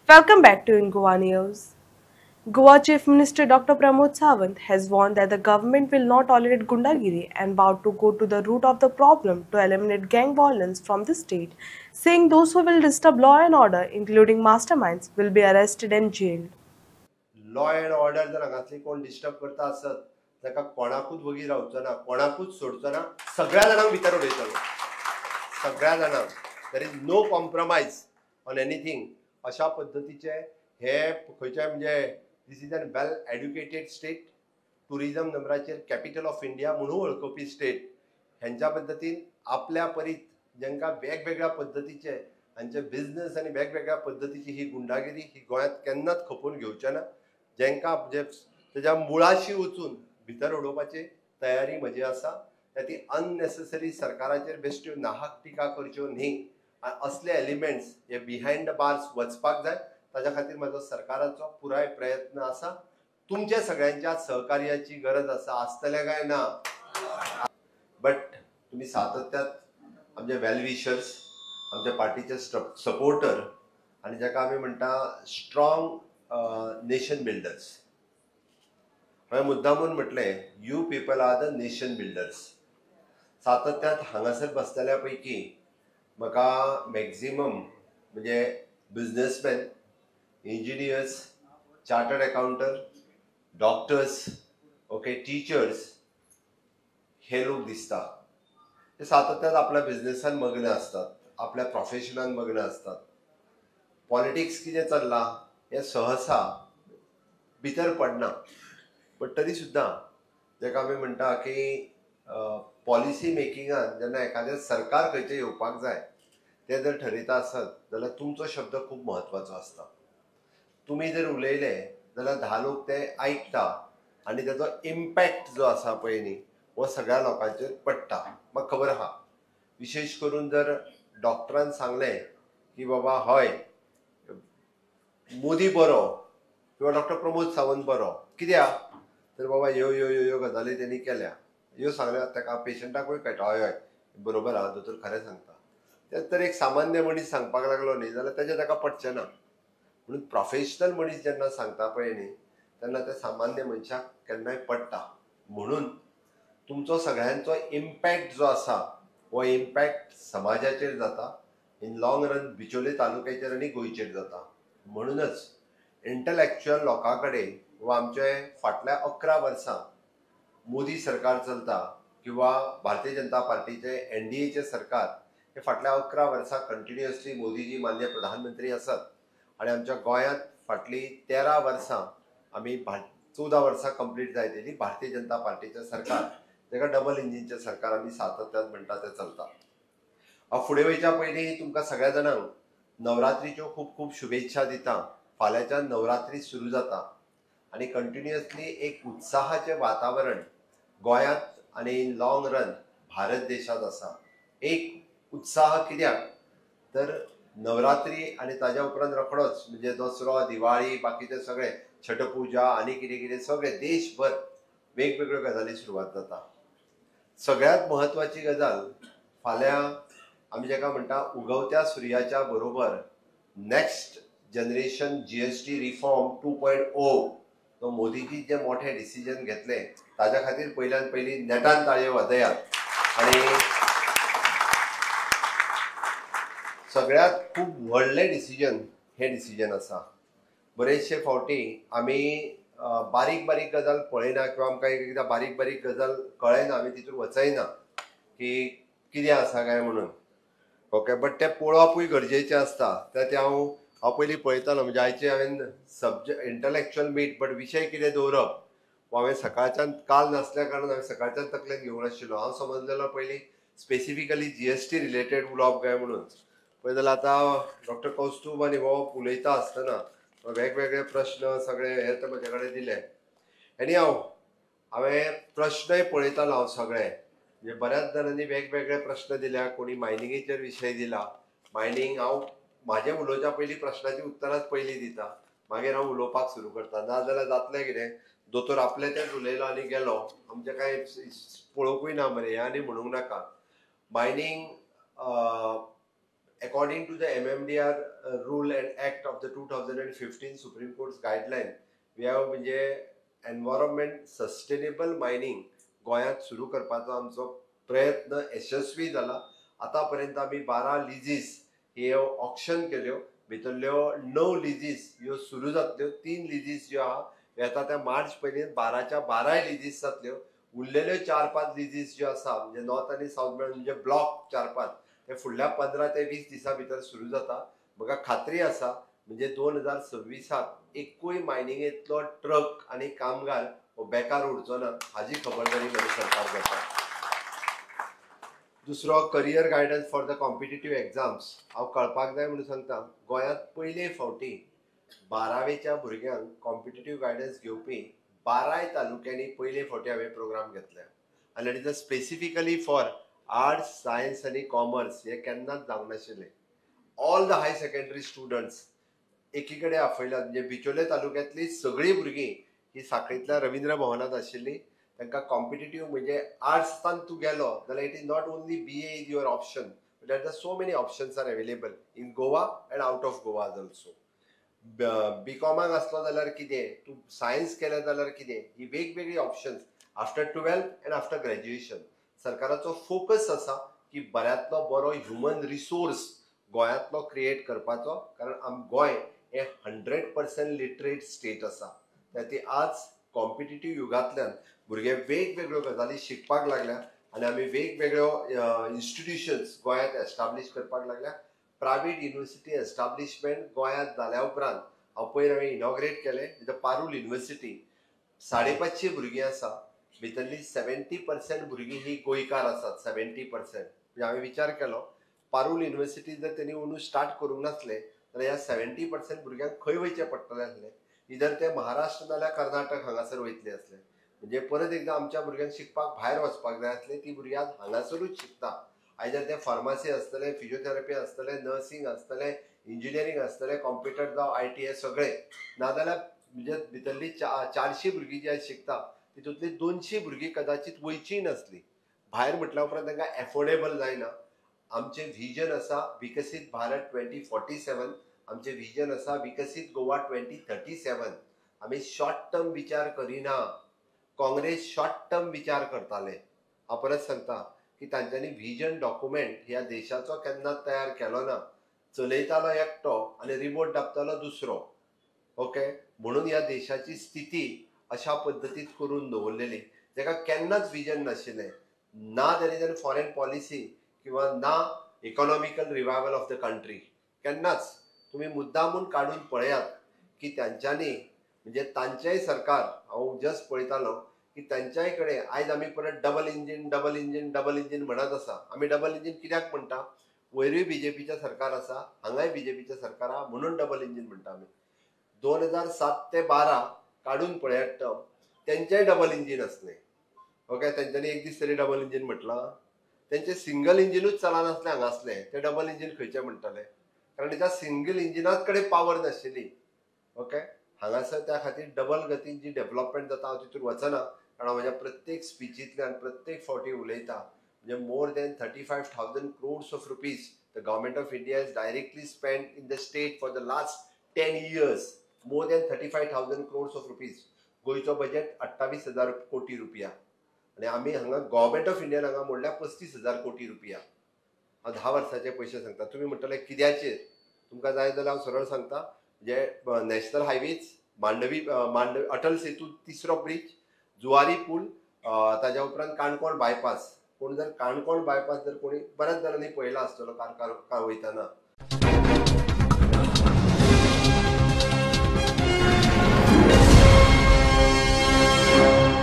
Welcome back to In Goa News. Goa Chief Minister Dr. Pramod Sawant has warned that the government will not tolerate Gundagiri and vowed to go to the root of the problem to eliminate gang violence from the state, saying those who will disturb law and order, including masterminds, will be arrested and jailed. Law end order जर हांगातली कोण disturb करता आसत ताका कोणाकूच वगी रावचो ना, कोणाकूच सोडचो ना, सगळ्या जाणांक भितर उडयतलो. सगळ्या जाणांक there is no compromise on anything. अशा पद्दतीचे हे खंयचे म्हणजे this is an well educated state, tourism नंबराचेर कॅपिटल ऑफ इंडिया म्हणून वळखुपी स्टेट. हेंच्या पद्दतीन आपल्या परीत जांकां वेगवेगळ्या पद्दतीचे हांचे बिझनेस आनी वेगवेगळ्या पद्दतीची ही गुंडागिरी ही गोंयांत केन्नाच खपून घेवचे ना. जांकां म्हणजे तेज्या मुळाशी वचून भितर उडोवपाची तयारी म्हजी आसा. ती अननेसेसरी सरकाराचेर बेश्ट्यो नाहक टिका करच्यो न्ही. असले एलिमेंट्स हे बिहायंड द बार्स वचपाक जाय. ताज्या खातीर म्हजो सरकाराचो पुराय प्रयत्न आसा. तुमच्या सगळ्यांच्या सहकार्याची गरज आसा, आसतलें काय ना. बट तुम्ही सातत्यात आमचे वेल विशर्स, आमच्या पार्टीचे सपोर्टर आणि जाका आमी म्हणटा स्ट्रॉंग नेशन बिल्डर्स. हांवें मुद्दामून म्हटलें you people are the nation builders. सातत्यात हांगासर बसलेल्या पैकी म्हाका मॅक्झिमम म्हणजे businessman, engineers, chartered accountant, doctors, okay, teachers हे लोक दिसता. ते सातत्यात आपल्या बिझनेसान मग्न असतात, आपल्या प्रोफेशनान मग्न असतात. पॉलिटिक्स कितें चल्लां हे सहसा भितर पडना. बट तरी सुद्दां जाका आमी म्हणटा की पॉलिसी मेकिंगान जेन्ना एखादें सरकार खंयचें येवपाक जाय तें जर ठरयता आसत जाल्यार तुमचो शब्द खूब म्हत्वाचो आसता. तुमी जर उलयले जाल्यार 10 लोक ते आयकता आनी तेजो इम्पॅक्ट जो आसा पळय न्ही हो सगळ्या लोकांचेर पडटा. म्हाका खबर आहा, विशेश करून जर डॉक्टरान सांगलें की बाबा हय मोदी बरो किंवा डॉक्टर प्रमोद सावंत बरो, कित्याक तर बाबा ह्यो ह्यो ह्यो ह्यो गजाली त्यांनी केल्या, ह्यो सांगल्या ताका पेशंटाकूय कळटा हय हय बरोबर आहा, दोतोर खरें सांगता. तेच तर एक सामान्य मनीस सांगपाक लागलो न्ही जाल्यार तेजें ताका पटचें ना. म्हणून प्रोफेशनल मनीस जेन्ना सांगता पळय न्ही तेन्ना ते सामान्य मनशाक केन्नाय पडटा. म्हणून तुमचो सगळ्यांचो इम्पॅक्ट जो आसा हो इम्पॅक्ट समाजाचेर जाता, इन लॉंग रन बिचोले तालुक्याचेर आनी गोंयचेर जाता. म्हणूनच इंटलेक्च्युअल लोकां कडेन वा आमचे फाटल्या 11 वर्सां मोदी सरकार चलता किंवा भारतीय जनता पार्टीचे एनडीएचे सरकार हे फाटल्या 11 वर्सां कंटिन्युअसली मोदीजी मान्य प्रधानमंत्री आसात. आणि आमच्या गोंयांत फाटली 13 वर्सां आमी 14 वर्सां कंप्लीट जायतेली भारतीय जनता पार्टीचे सरकार, जाका डबल इंजिनचे सरकार आमी सातत्यान म्हणटा ते चलता. हांव फुडें वयच्या पयलीं तुमकां सगळ्या जाणांक नवरात्रीच्यो खूब खूब शुभेच्छा दिता. फाल्यांच्यान नवरात्री सुरू जाता आणि कंटिन्युअसली एक उत्साहाचें वातावरण गोंयांत आनी इन लॉंग रन भारत देशात आसा. एक उत्साह कित्याक तर नवरात्री आणि ताज्या उपरांत रोखडोच म्हणजे दसरो, दिवाळी, बाकीचे सगळे छठपुजा आनी कितें कितें सगळे देशभर वेगवेगळ्यो गजाली सुरवात जाता. सगळ्यात म्हत्वाची गजाल फाल्यां आमी जाका म्हणटा उगवत्या सुर्याच्या बरोबर नेक्स्ट जनरेशन जीएसटी रिफॉर्म 2.0 तो मोदीजी जे मोठे डिसिजन घेतले ताज्या खातीर पयल्यान पयली नेटान ताळयो वाजयात. आणि सगळ्यात खूब व्हडलें डिसिजन हे डिसिजन आसा. बरेचशे फावटी आमी बारीक बारीक गजाल पळयना किंवा आमकां एकदां बारीक बारीक गजाल कळयना, आमी तितून वचयना की कितें आसा काय म्हणून. ओके, बट तें पळोवपूय गरजेचें आसता. ते हांव पयलीं पळयतालो म्हणजे आयचे हांवें सब्जेक्ट इंटलेक्च्युअल मीट बट विशय कितें दवरप हो हांवें सकाळच्यान काल नासल्या कारणान हांवें सकाळच्यान तकलेन घेवंक नाशिल्लो. हांव समजलेलो पयलीं स्पेसिफिकली जीएसटी रिलेटेड उलोवप काय म्हणून. पळय जाल्यार आतां डॉक्टर कौस्तुभ आनी हो उलयता आसतना वेगवेगळे प्रश्न सगळे हे तर म्हजे कडेन दिले. एनी हांवें प्रश्नय पळयतालो हांव सगळे, म्हणजे बऱ्याच जाणांनी वेगवेगळे प्रश्न दिल्या. कोणी मायनिंगेचेर विशय दिला. मायनिंग हांव म्हाजे उलोवच्या पयलीं प्रश्नाची उतरांच पयलीं दिता, मागीर हांव उलोवपाक सुरू करता. नाजाल्यार जातलें कितें, दोतोर आपले तेच उलयलो आनी गेलो, आमचें कांय पळोवपूय ना मरे, हें आनी म्हणूंक नाका. Mining according to the MMDR rule and act of the 2015 Supreme Court's guideline, we have म्हणजे एनवायरमेंट सस्टेनेबल मायनिंग गोंयांत सुरू करपाचो आमचो प्रयत्न यशस्वी जाला. आतापर्यंत आमी 12 लिजीस ह्यो ऑक्शन केल्यो, भितरल्यो 9 लिजीस ह्यो सुरू जातल्यो. 3 लिजीस ज्यो आहा येता त्या मार्च पयलीं 12च्या 12 लिजीस जातल्यो. उरलेल्यो 4-5 लिजीस ज्यो आसा म्हणजे नॉर्थ आनी साऊथ मेळून म्हणजे ब्लॉक 4-5 ते फुडल्या 15 ते 20 दिसां भितर सुरू जाता. म्हाका खात्री आसा म्हणजे 2026 एकूय मायनिंगेंतलो ट्रक आनी कामगार हो बेकार उरचो ना हाजी खबरदारी म्हजो सरकार घेता. दुसरो career guidance for the competitive exams हांव कळपाक जाय म्हणून सांगता. गोंयांत पयले फावटी 12वेच्या भुरग्यांक कॉम्पिटिटीव गायडन्स घेवपी 12 तालुक्यांनी पयले फावटी हांवें प्रोग्राम घेतल्या. आनी it is specifically for arts, science आनी कॉमर्स. हे केन्नाच जावंक नाशिल्लें. All the high secondary students एकी कडेन आपयल्यात. म्हणजे बिचोले तालुक्यांतली सगळीं भुरगीं ही सांखळींतल्या रविंद्र भवनांत आशिल्लीं. तांकां कॉम्पिटिटीव म्हणजे आर्ट्सान तूं गेलो जाल्यार it is not only BA is your option, but there are so many options are available in Goa and out of Goa also. बीकॉमाक आसलो जाल्यार कितें, तूं सायन्स केलें जाल्यार कितें, ही वेगवेगळी options after 12th end after graduation. सरकाराचो फोकस आसा की बऱ्यांतलो बरो ह्युमन रिसोर्स गोंयांतलो क्रिएट करपाचो. कारण गोंय हे 100% लिटरेट स्टेट आसा. त्या आज कॉम्पिटिटीव युगांतल्यान भुरगे वेगवेगळ्यो गजाली शिकपाक लागल्या आनी आमी वेगवेगळ्यो इन्स्टिट्यूशन्स गोंयांत एस्टाब्लीश करपाक लागल्या. प्रायवेट युनिवर्सिटी एस्टाब्लिशमेंट गोंयांत जाल्या उपरांत पयर हांवें इनॉग्रेट केलें द पारूल युनिवर्सिटी. 550 भुरगीं आसा, भितरली 70% भुरगीं ही गोंयकार आसात. 70% म्हणजे हांवें विचार केलो पारूल युनिवर्सिटी जर तेणी अंदू स्टार्ट करूंक नासलें जाल्यार ह्या 70% भुरग्यांक खंय वयचें पडटलें आसलें. इधर ते महाराष्ट्र नाल्यार कर्नाटक हांगासर वयतले आसले. म्हणजे परत एकदां आमच्या भुरग्यांक शिकपाक भायर वचपाक जाय आसलें. ती भुरगीं आज हांगासरूच शिकता. आयदर ते फार्मासी आसतले, फिजिओथेरपी आसतले, नर्सिंग आसतले, इंजिनियरींग आसतले, कॉम्प्युटर जावं IT हे सगळे. नाजाल्यार म्हणजे भितरली 400 भुरगीं जी आज शिकता तितूंतली 200 भुरगीं कदाचित वयचीं नासलीं. भायर म्हटल्या उपरांत तांकां एफोर्डेबल जायना. आमचें व्हिजन आसा विकसीत भारत 2047. आमचें व्हिजन आसा विकसीत गोवा 2037. आमी शॉर्ट टर्म विचार करिना. काँग्रेस शॉर्ट टर्म विचार करताले. हांव परत सांगता की तांच्यांनी व्हिजन डॉक्युमेंट ह्या देशाचो केन्नाच तयार केलो ना. चलयतालो एकटो आनी रिमोट दाबतालो दुसरो. ओके, म्हणून ह्या देशाची स्थिती अशा पद्दतीत करून दवरलेली. ताका केन्नाच व्हिजन नाशिल्लें. ना there is an foreign policy किंवा ना economical revival of the country. केन्नाच. तुम्ही मुद्दामून काढून पळयात की त्यांच्यानी म्हणजे तांचेय सरकार हांव जस्ट पळयतालो की त्यांच्याय कडेन आयज आमी परत डबल इंजिन म्हणत आसा. आमी डबल इंजिन कित्याक म्हणटा, वयरूय BJPचें सरकार आसा, हांगाय BJPचें सरकार आहा म्हणून डबल इंजिन म्हणटा आमी. 2007 ते 12 काढून पळयात टर्म तेंचेय डबल इंजिन आसलें. ओके, तेंच्यांनी एक दीस तरी डबल इंजिन म्हटलां. तेंचें सिंगल इंजिनूच चलनासलें हांगासलें. ते डबल इंजिन खंयचें म्हणटले, कारण त्या सिंगल इंजिनाच कडेन पावर नाशिल्ली. ओके, हांगासर त्या खातीर डबल गतीन जी डेव्हलपमेंट जाता हांव तितून वचना. कारण म्हज्या प्रत्येक स्पिचींतल्यान प्रत्येक फावटी उलयता म्हणजे more than 35,000 crores of rupees the government of India has directly spent in the state for the last 10 years. More than 35,000 crores of rupees. गोयचो budget 28,000 कोटी रुपया आनी आमी हांगा गव्हर्मेंट ऑफ इंडियान हांगा मोडल्या 35,000 कोटी रुपया. हांव 10 वर्साचे पयशे सांगता. तुमी म्हणटले कित्याचेर, तुमकां जाय जाल्यार हांव सरळ सांगता. म्हणजे national highways, Mandvi Atal Setu 3रो bridge, Zuari पूल, ताज्या उपरांत काणकोण बायपास. कोण जर काणकोण बायपास जर कोणी बऱ्याच जाणांनी पळयला आसतलो कार वयताना